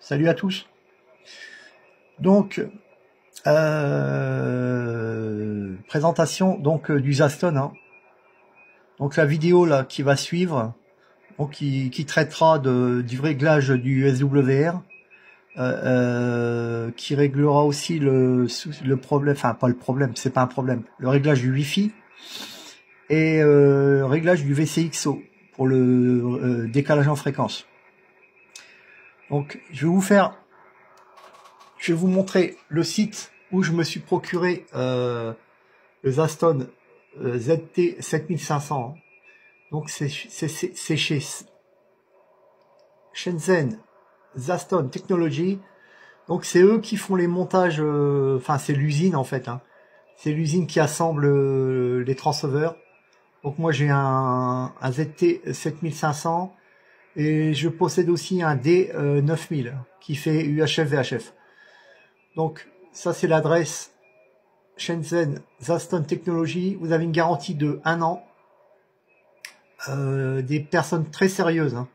Salut à tous. Donc, présentation donc du Zaston. Hein. Donc la vidéo là qui va suivre, donc qui traitera du réglage du SWR, qui réglera aussi le problème, enfin pas le problème, c'est pas un problème, le réglage du Wi-Fi et réglage du VCXO pour le décalage en fréquence. Donc je vais vous montrer le site où je me suis procuré le Zaston ZT 7500. Donc c'est chez Shenzhen Zaston Technology. Donc c'est eux qui font les montages, enfin c'est l'usine en fait. Hein. C'est l'usine qui assemble les transceivers. Donc moi j'ai un ZT 7500 et je possède aussi un D9000 qui fait UHF VHF. Donc ça c'est l'adresse Shenzhen Zaston Technology. Vous avez une garantie de 1 an. Des personnes très sérieuses. Hein.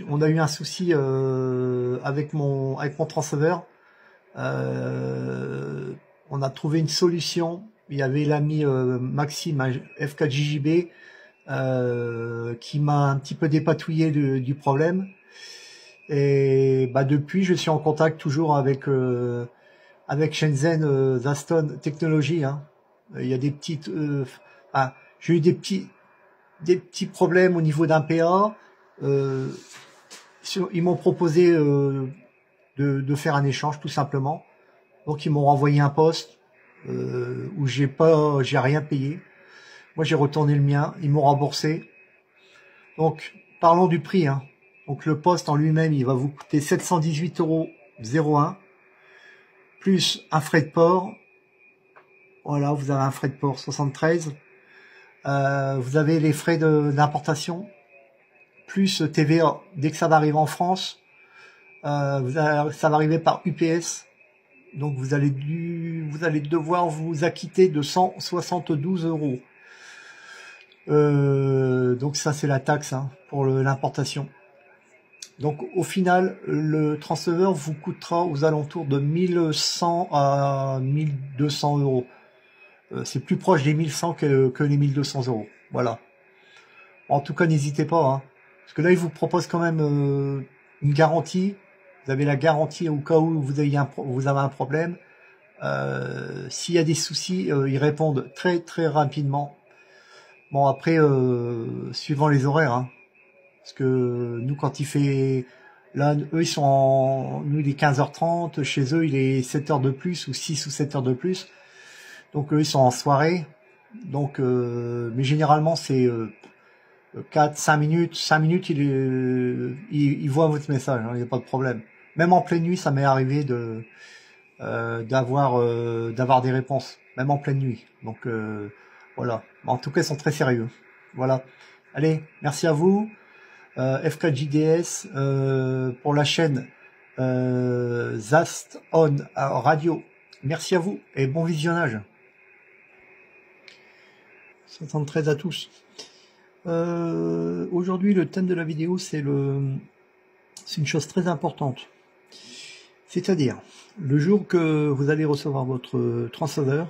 On a eu un souci avec mon transceiver. On a trouvé une solution. Il y avait l'ami Maxime F4JJB qui m'a un petit peu dépatouillé du problème. Et bah, depuis, je suis en contact toujours avec Shenzhen Zaston Technology. Hein. Il y a des petites... j'ai eu des petits problèmes au niveau d'un PA. Ils m'ont proposé de faire un échange tout simplement. Donc ils m'ont renvoyé un poste où j'ai rien payé. Moi j'ai retourné le mien, ils m'ont remboursé. Donc parlons du prix. Hein. Donc le poste en lui-même il va vous coûter 718,01 € plus un frais de port. Voilà, vous avez un frais de port 73. Vous avez les frais d'importation, plus TVA dès que ça va arriver en France. Ça va arriver par UPS. Donc vous allez devoir vous acquitter de 172 €. Donc ça c'est la taxe hein, pour l'importation. Donc au final, le transceiver vous coûtera aux alentours de 1100 à 1200 €. C'est plus proche des 1100 que les 1200 €. Voilà. En tout cas, n'hésitez pas. Hein, parce que là, ils vous proposent quand même une garantie. Vous avez la garantie au cas où vous avez un problème. S'il y a des soucis, ils répondent très très rapidement. Bon, après, suivant les horaires. Hein, parce que nous, quand il fait... Là, eux, nous, il est 15h30. Chez eux, il est 7 heures de plus ou 6 ou 7 heures de plus. Donc eux ils sont en soirée, donc mais généralement c'est 4-5 minutes, 5 minutes il voit votre message, hein, il n'y a pas de problème. Même en pleine nuit ça m'est arrivé d'avoir des réponses, même en pleine nuit. Donc voilà, en tout cas ils sont très sérieux. Voilà, allez, merci à vous, F4JDS pour la chaîne Zaston Radio. Merci à vous et bon visionnage. 73 à tous. Aujourd'hui, le thème de la vidéo, c'est une chose très importante. C'est-à-dire, le jour que vous allez recevoir votre transceiver,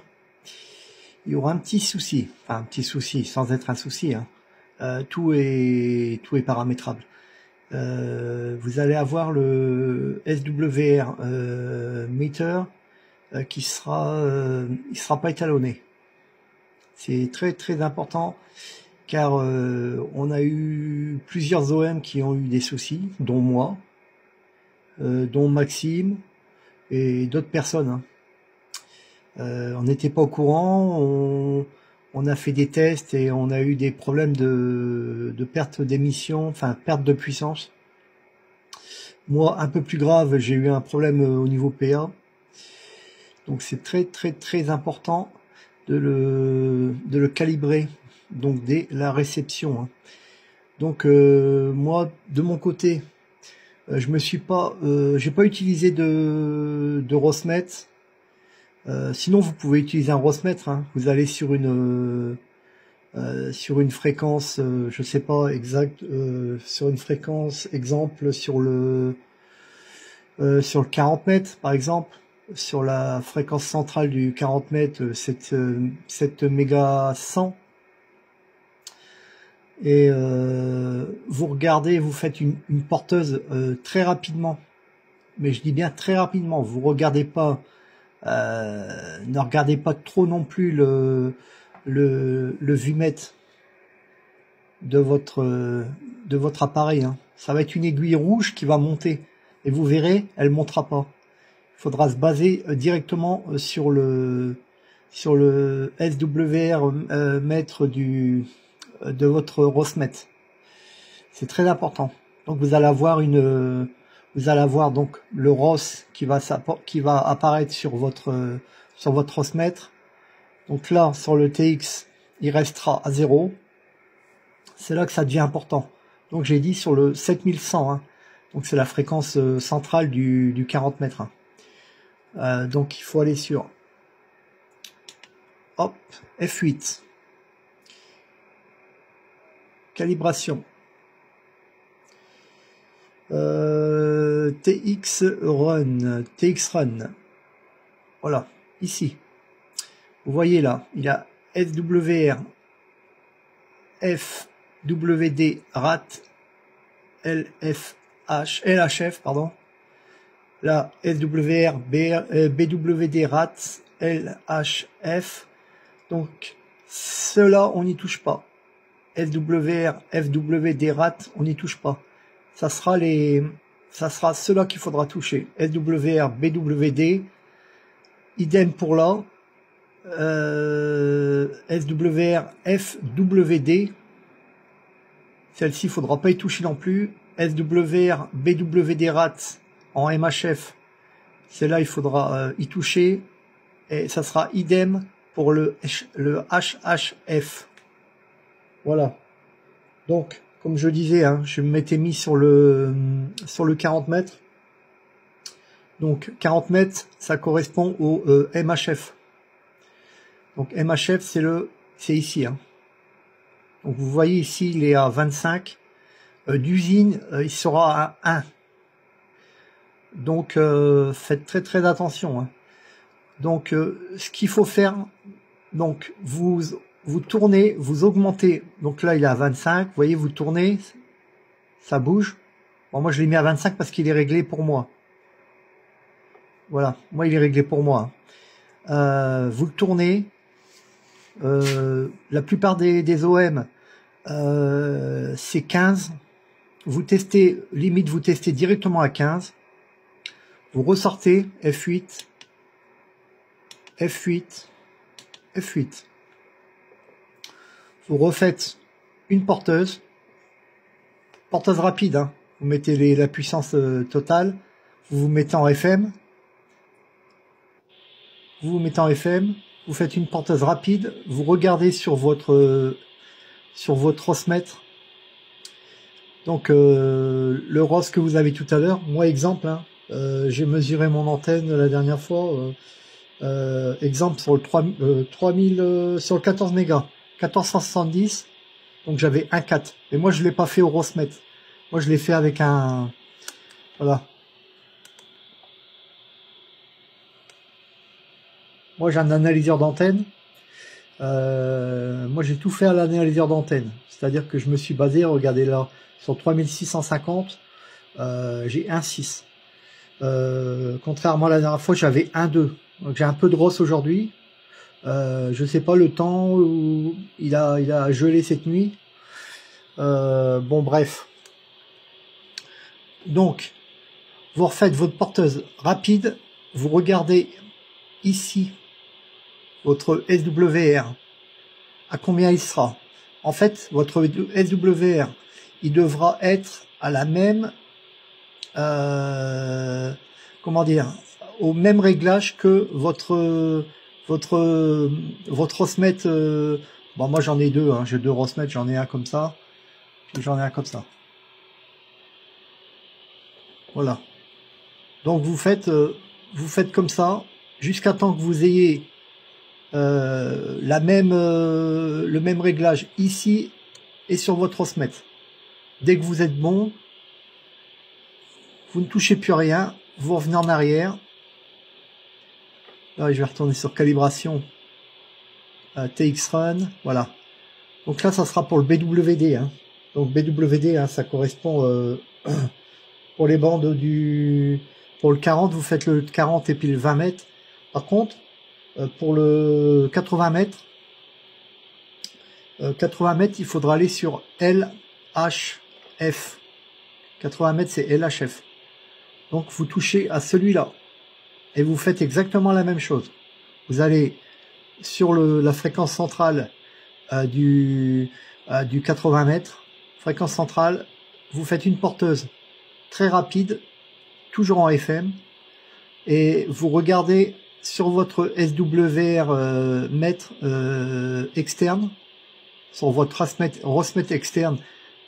il y aura un petit souci. Enfin, un petit souci, sans être un souci. Hein. Tout est paramétrable. Vous allez avoir le SWR meter il sera pas étalonné. C'est très très important car on a eu plusieurs OM qui ont eu des soucis, dont moi, dont Maxime et d'autres personnes. Hein. On n'était pas au courant, on a fait des tests et on a eu des problèmes de perte d'émission, enfin perte de puissance. Moi, un peu plus grave, j'ai eu un problème au niveau PA. Donc c'est très très très important de le calibrer donc dès la réception. Hein. Donc moi de mon côté, j'ai pas utilisé de Rosmet. Sinon vous pouvez utiliser un Rosmet. Hein. Vous allez sur une fréquence, je sais pas exact, sur une fréquence exemple sur le sur le 40 mètres par exemple, sur la fréquence centrale du 40 mètres, 7 méga 100. Et vous regardez, vous faites une porteuse très rapidement, mais je dis bien très rapidement. Vous regardez pas, ne regardez pas trop non plus le vumètre de votre appareil. Hein. Ça va être une aiguille rouge qui va monter et vous verrez, elle montera pas. Il faudra se baser directement sur le SWR mètre de votre ROSMET. C'est très important. Donc vous allez avoir donc le ROS qui va apparaître sur votre ROSMET. Donc là, sur le TX, il restera à 0. C'est là que ça devient important. Donc j'ai dit sur le 7100, hein. Donc c'est la fréquence centrale du 40 mètres. Hein. Donc il faut aller sur hop, F8. Calibration. TX Run. Voilà, ici. Vous voyez là, il y a SWR, FWD, RAT, LHF, pardon. Là, SWR, BWD, RAT, LHF. Donc, cela, on n'y touche pas. SWR, FWD, RAT, on n'y touche pas. Ça sera cela qu'il faudra toucher. SWR, BWD, idem pour là. SWR, FWD, celle-ci, il faudra pas y toucher non plus. SWR, BWD, RAT, en MHF, celle-là, il faudra y toucher. Et ça sera idem pour le HHF. Voilà. Donc, comme je disais, hein, je m'étais mis sur le 40 mètres. Donc, 40 mètres, ça correspond au MHF. Donc, MHF, c'est ici. Hein. Donc, vous voyez ici, il est à 25. D'usine, il sera à 1. Donc, faites très très attention. Hein. Donc, ce qu'il faut faire, donc, vous tournez, vous augmentez. Donc là, il est à 25. Vous voyez, vous tournez, ça bouge. Bon, moi, je l'ai mis à 25 parce qu'il est réglé pour moi. Voilà, moi, il est réglé pour moi. Vous le tournez. La plupart des OM, c'est 15. Vous testez, limite, vous testez directement à 15. Vous ressortez, F8, F8, F8. Vous refaites une porteuse rapide, hein. Vous mettez la puissance totale, vous vous mettez en FM, vous faites une porteuse rapide, vous regardez sur votre ROSMET, donc le ROS que vous avez tout à l'heure. Moi, exemple, hein, j'ai mesuré mon antenne la dernière fois, exemple sur le 3000 sur le 14 mégas. 1470, donc j'avais 1,4. Et moi, je l'ai pas fait au ROSMET. Moi, je l'ai fait avec un... Voilà. Moi, j'ai un analyseur d'antenne. Moi, j'ai tout fait à l'analyseur d'antenne. C'est-à-dire que je me suis basé, regardez là, sur 3650, j'ai 1,6. Contrairement à la dernière fois, j'avais 1,2. Donc, j'ai un peu de ROS aujourd'hui. Je sais pas le temps où il a gelé cette nuit. Bon, bref. Donc, vous refaites votre porteuse rapide. Vous regardez ici votre SWR. À combien il sera? En fait, votre SWR, il devra être à la même, comment dire, au même réglage que votre ROSMET. Bon, moi j'en ai deux, hein, j'ai deux ROSMET, j'en ai un comme ça, puis j'en ai un comme ça. Voilà. Donc vous faites comme ça jusqu'à temps que vous ayez le même réglage ici et sur votre ROSMET. Dès que vous êtes bon, vous ne touchez plus rien, vous revenez en arrière. Là, je vais retourner sur calibration. TX Run, voilà. Donc là, ça sera pour le BWD. Hein. Donc BWD, hein, ça correspond pour les bandes du... Pour le 40, vous faites le 40 et puis le 20 mètres. Par contre, pour le 80 mètres, 80 mètres, il faudra aller sur LHF. 80 mètres, c'est LHF. Donc vous touchez à celui-là. Et vous faites exactement la même chose. Vous allez sur la fréquence centrale du 80 mètres. Fréquence centrale, vous faites une porteuse très rapide, toujours en FM. Et vous regardez sur votre SWR mètre externe, sur votre ROS mètre externe,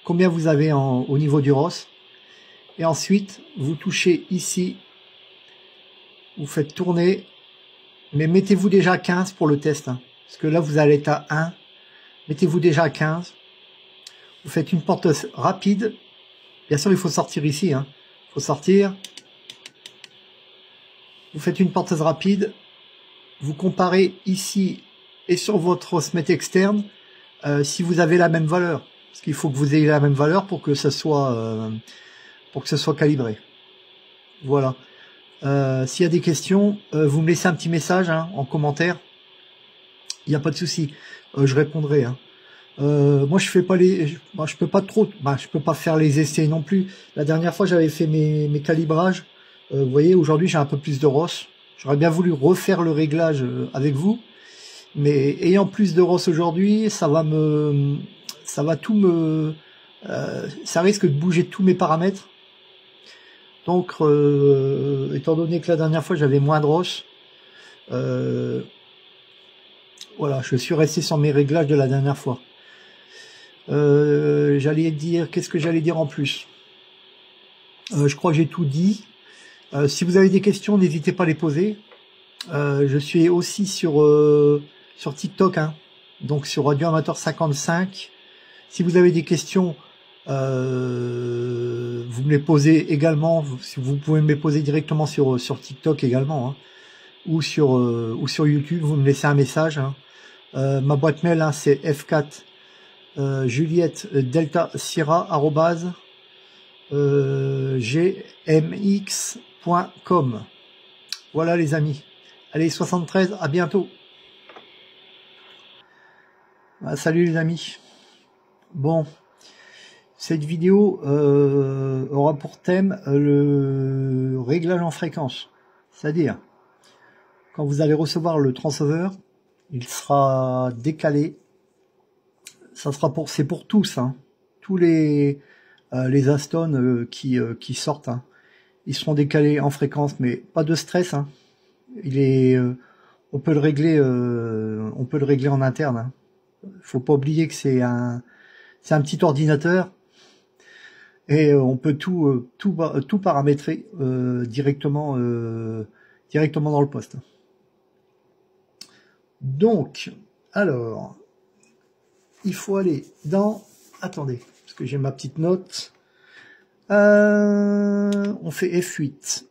combien vous avez au niveau du ROS. Et ensuite, vous touchez ici, vous faites tourner, mais mettez-vous déjà à 15 pour le test, hein, parce que là, vous allez être à 1. Mettez-vous déjà à 15. Vous faites une porte rapide. Bien sûr, il faut sortir ici. Hein. Il faut sortir. Vous faites une porteuse rapide. Vous comparez ici et sur votre osmètre externe si vous avez la même valeur. Parce qu'il faut que vous ayez la même valeur pour que ça soit calibré. Voilà. S'il y a des questions, vous me laissez un petit message hein, en commentaire. Il n'y a pas de souci. Je répondrai. Hein. Moi, je fais pas je peux pas trop. Je peux pas faire les essais non plus. La dernière fois, j'avais fait mes calibrages. Vous voyez, aujourd'hui, j'ai un peu plus de ROS. J'aurais bien voulu refaire le réglage avec vous, mais ayant plus de ROS aujourd'hui, ça risque de bouger tous mes paramètres. Donc, étant donné que la dernière fois, j'avais moins de ROS, voilà, je suis resté sur mes réglages de la dernière fois. Qu'est-ce que j'allais dire en plus? Je crois que j'ai tout dit. Si vous avez des questions, n'hésitez pas à les poser. Je suis aussi sur TikTok, hein, donc sur Radio Amateur 55. Si vous avez des questions, vous me les posez également. Vous pouvez me les poser directement sur TikTok également, hein, ou sur YouTube. Vous me laissez un message. Hein. Ma boîte mail, hein, c'est f4 Juliette Delta Sierra @gmx.com. Voilà les amis. Allez, 73, à bientôt. Salut les amis. Bon, cette vidéo aura pour thème le réglage en fréquence. C'est-à-dire, quand vous allez recevoir le transceiver, il sera décalé. C'est pour tous, hein. Tous les Aston qui sortent, hein. Ils seront décalés en fréquence, mais pas de stress, hein. On peut le régler en interne, hein. Faut pas oublier que c'est un petit ordinateur et on peut tout paramétrer directement dans le poste. Donc, alors, il faut aller dans... Attendez, parce que j'ai ma petite note. On fait F8,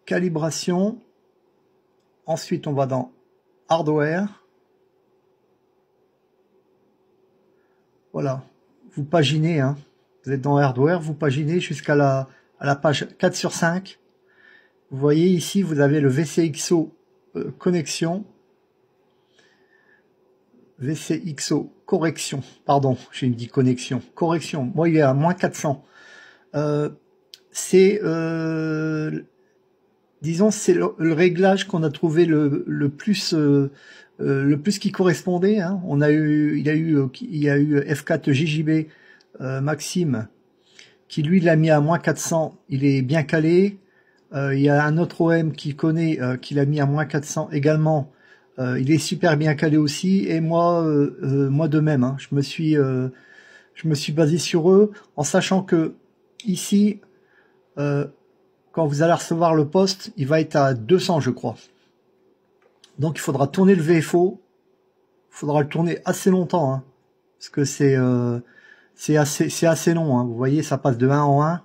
calibration. Ensuite, on va dans hardware. Voilà, vous paginez, hein. Vous êtes dans hardware, vous paginez jusqu'à la page 4 sur 5. Vous voyez ici, vous avez le VCXO connexion. VCXO correction, pardon, j'ai dit connexion, correction, moi il est à moins 400. Disons, c'est le réglage qu'on a trouvé le plus qui correspondait, hein. Il y a eu F4 JJB Maxime qui lui l'a mis à moins 400, il est bien calé. Il y a un autre OM qui connaît qui l'a mis à moins 400 également. Il est super bien calé aussi, et moi de même, hein. Je me suis basé sur eux en sachant que ici, quand vous allez recevoir le poste, il va être à 200, je crois. Donc il faudra tourner le VFO. Il faudra le tourner assez longtemps, hein, parce que c'est assez long, hein. Vous voyez, ça passe de 1 en 1.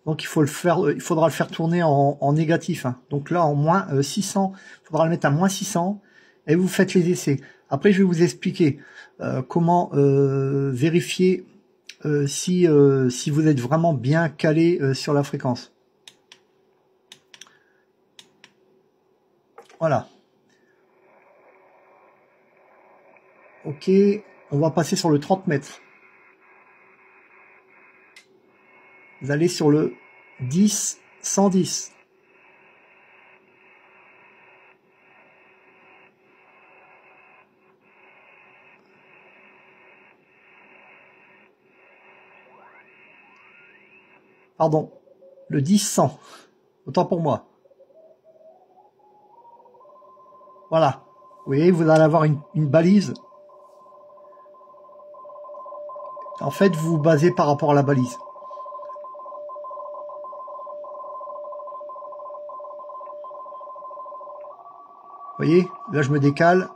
Donc il faudra le faire tourner en négatif. Hein. Donc là en moins 600, il faudra le mettre à moins 600 et vous faites les essais. Après je vais vous expliquer comment vérifier si vous êtes vraiment bien calé sur la fréquence. Voilà. Ok, on va passer sur le 30 mètres. Vous allez sur le 10, 110. Pardon, le 10, 100. Autant pour moi. Voilà. Vous voyez, vous allez avoir une balise. En fait, vous vous basez par rapport à la balise. Vous voyez, là je me décale.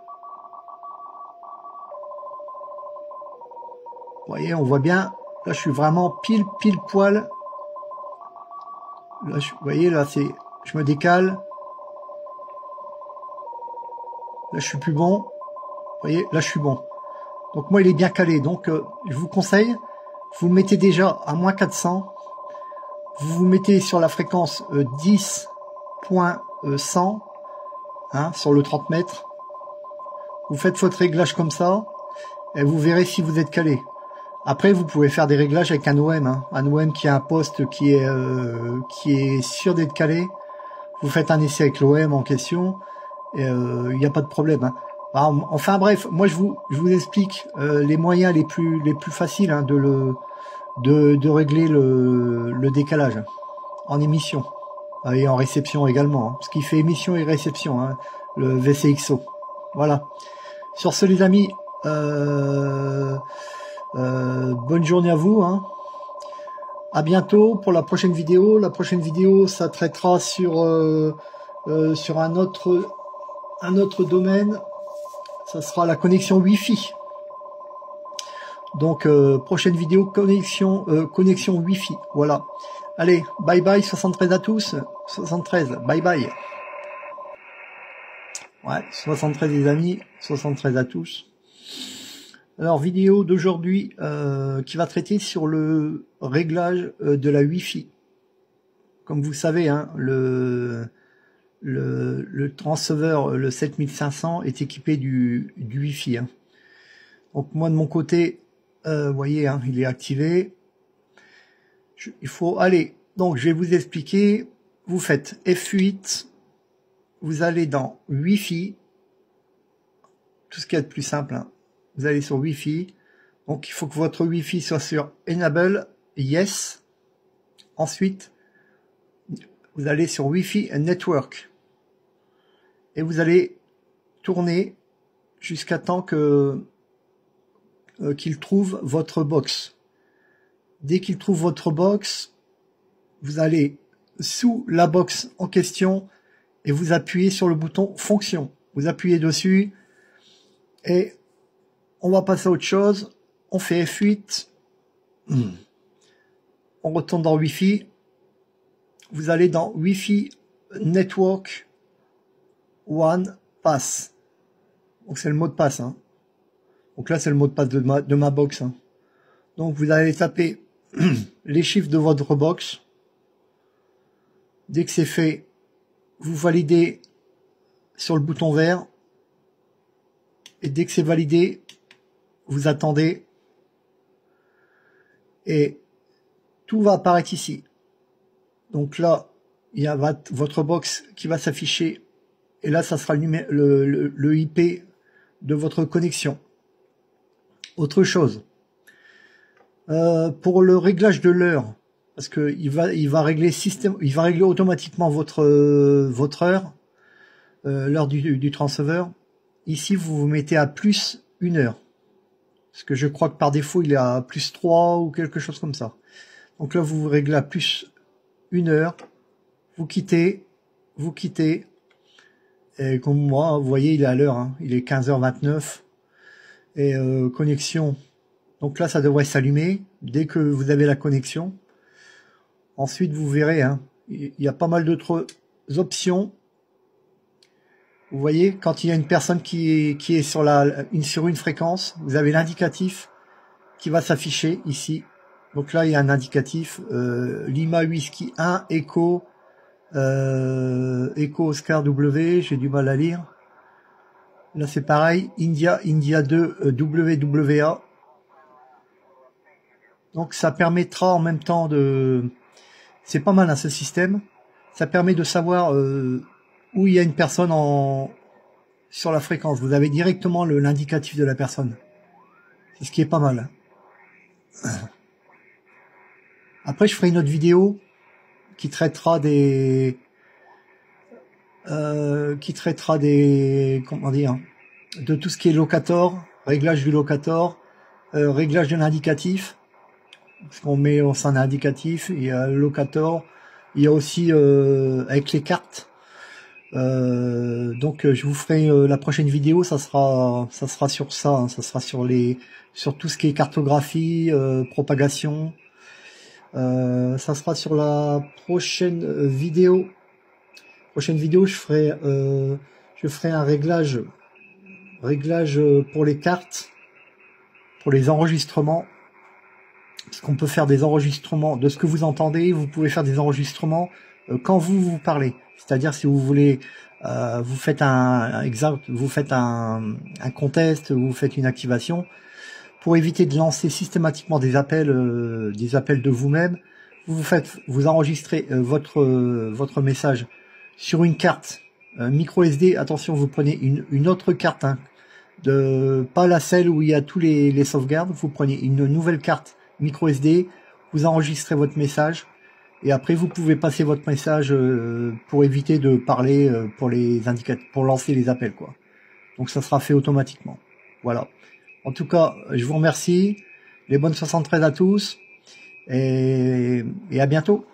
Vous voyez, on voit bien. Là, je suis vraiment pile poil. Là, vous voyez, là, je me décale. Là, je suis plus bon. Vous voyez, là, je suis bon. Donc, moi, il est bien calé. Donc, je vous conseille, vous le mettez déjà à moins 400. Vous vous mettez sur la fréquence 10.100, hein, sur le 30 mètres. Vous faites votre réglage comme ça, et vous verrez si vous êtes calé. Après, vous pouvez faire des réglages avec un OM, hein, un OM qui a un poste qui est sûr d'être calé. Vous faites un essai avec l'OM en question, et il n'y a pas de problème. Hein. Alors, enfin bref, moi je vous explique les moyens les plus faciles hein, de régler le décalage en émission et en réception également, hein, parce qu'il fait émission et réception, hein, le VCXO. Voilà. Sur ce les amis, bonne journée à vous. Hein. À bientôt pour la prochaine vidéo. La prochaine vidéo, ça traitera sur un autre domaine. Ça sera la connexion Wi-Fi. Donc prochaine vidéo connexion Wi-Fi. Voilà. Allez, bye bye 73 à tous. 73, bye bye. Ouais, 73 les amis, 73 à tous. Alors vidéo d'aujourd'hui qui va traiter sur le réglage de la Wi-Fi. Comme vous savez, hein, le transceveur, le 7500 est équipé du Wi-Fi. Hein. Donc moi de mon côté, vous voyez, hein, il est activé. Il faut aller. Donc je vais vous expliquer. Vous faites F8. Vous allez dans Wi-Fi. Tout ce qu'il y a de plus simple. Hein. Vous allez sur Wi-Fi. Donc il faut que votre Wi-Fi soit sur Enable, Yes. Ensuite, vous allez sur Wi-Fi Network. Et vous allez tourner jusqu'à temps que qu'il trouve votre box. Dès qu'il trouve votre box, vous allez sous la box en question et vous appuyez sur le bouton fonction. Vous appuyez dessus et on va passer à autre chose. On fait F8. On retourne dans Wi-Fi. Vous allez dans Wi-Fi Network One Pass. Donc c'est le mot de passe. Hein. Donc là c'est le mot de passe de ma box. Hein. Donc vous allez taper les chiffres de votre box. Dès que c'est fait, vous validez sur le bouton vert. Et dès que c'est validé, vous attendez. Et tout va apparaître ici. Donc là, il y a votre box qui va s'afficher. Et là, ça sera le IP de votre connexion. Autre chose. Pour le réglage de l'heure, parce que il va régler automatiquement votre heure, l'heure du transceveur. Ici, vous vous mettez à plus 1 heure. Parce que je crois que par défaut, il est à plus 3 ou quelque chose comme ça. Donc là, vous vous réglez à plus 1 heure. Vous quittez. Et comme moi, vous voyez, il est à l'heure. Hein. Il est 15h29. Et connexion. Donc là, ça devrait s'allumer dès que vous avez la connexion. Ensuite, vous verrez, hein, il y a pas mal d'autres options. Vous voyez, quand il y a une personne qui est sur une fréquence, vous avez l'indicatif qui va s'afficher ici. Donc là, il y a un indicatif Lima Whisky 1 Echo Echo Oscar W. J'ai du mal à lire. Là, c'est pareil. India 2 WWA. Donc ça permettra en même temps de... C'est pas mal, hein, ce système. Ça permet de savoir où il y a une personne sur la fréquence. Vous avez directement l'indicatif de la personne. C'est ce qui est pas mal. Après, je ferai une autre vidéo qui traitera des... comment dire, de tout ce qui est locator, réglage du locator, réglage de l'indicatif. Parce qu'on met un indicatif, il y a le locator, il y a aussi avec les cartes. Donc je vous ferai la prochaine vidéo, ça sera sur ça, hein, ça sera sur tout ce qui est cartographie, propagation. Ça sera sur la prochaine vidéo. Je ferai un réglage pour les cartes, pour les enregistrements. Parce qu'on peut faire des enregistrements de ce que vous entendez, vous pouvez faire des enregistrements quand vous parlez. C'est-à-dire si vous voulez, vous faites un contest, vous faites une activation, pour éviter de lancer systématiquement des appels de vous-même, vous enregistrez votre message sur une carte micro SD. Attention, vous prenez une autre carte, hein, pas celle où il y a tous les sauvegardes. Vous prenez une nouvelle carte micro SD, vous enregistrez votre message et après vous pouvez passer votre message pour éviter de parler pour lancer les appels, quoi. Donc ça sera fait automatiquement. Voilà. En tout cas, je vous remercie. Les bonnes 73 à tous et à bientôt.